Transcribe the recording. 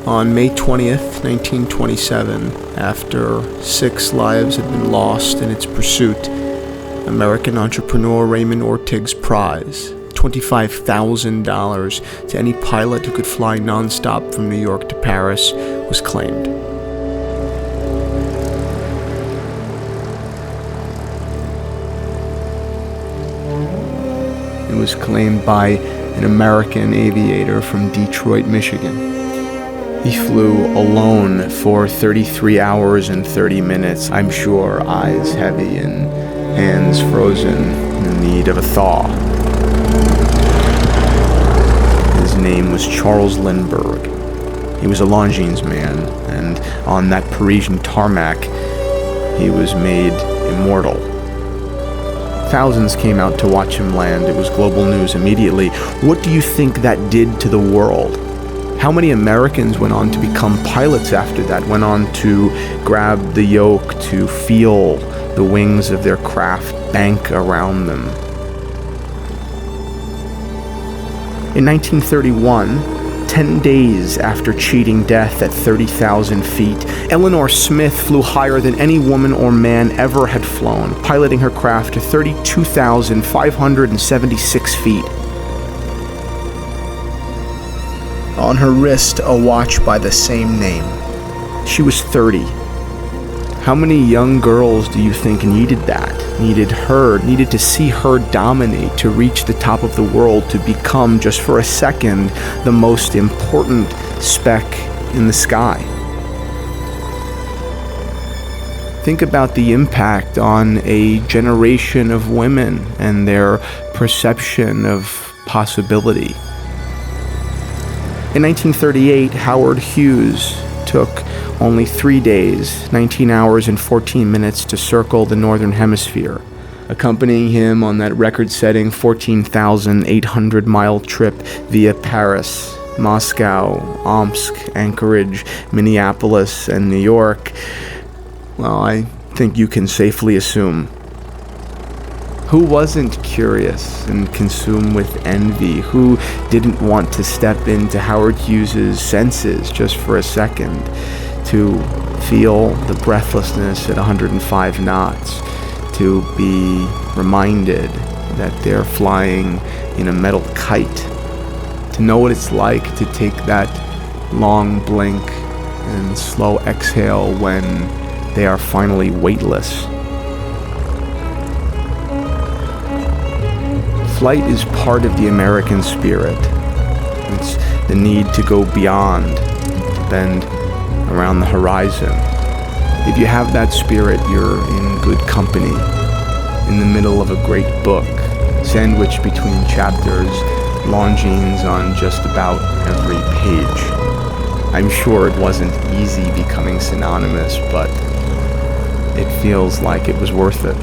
On May 20th, 1927, after 6 lives had been lost in its pursuit, American entrepreneur Raymond Ortig's prize, $25,000 to any pilot who could fly nonstop from New York to Paris, was claimed. It was claimed by an American aviator from Detroit, Michigan. He flew alone for 33 hours and 30 minutes, I'm sure, eyes heavy and hands frozen in need of a thaw. His name was Charles Lindbergh. He was a Longines man, and on that Parisian tarmac, he was made immortal. Thousands came out to watch him land. It was global news immediately. What do you think that did to the world? How many Americans went on to become pilots after that, went on to grab the yoke, to feel the wings of their craft bank around them? In 1931, 10 days after cheating death at 30,000 feet, Eleanor Smith flew higher than any woman or man ever had flown, piloting her craft to 32,576 feet. On her wrist, a watch by the same name. She was 30. How many young girls do you think needed that? Needed to see her dominate, to reach the top of the world, to become, just for a second, the most important speck in the sky? Think about the impact on a generation of women and their perception of possibility. In 1938, Howard Hughes took only 3 days, 19 hours and 14 minutes to circle the northern hemisphere. Accompanying him on that record-setting 14,800-mile trip via Paris, Moscow, Omsk, Anchorage, Minneapolis, and New York, well, I think you can safely assume. Who wasn't curious and consumed with envy? Who didn't want to step into Howard Hughes's senses just for a second, to feel the breathlessness at 105 knots, to be reminded that they're flying in a metal kite, to know what it's like to take that long blink and slow exhale when they are finally weightless? Flight is part of the American spirit. It's the need to go beyond, to bend around the horizon. If you have that spirit, you're in good company, in the middle of a great book, sandwiched between chapters, Longines on just about every page. I'm sure it wasn't easy becoming synonymous, but it feels like it was worth it.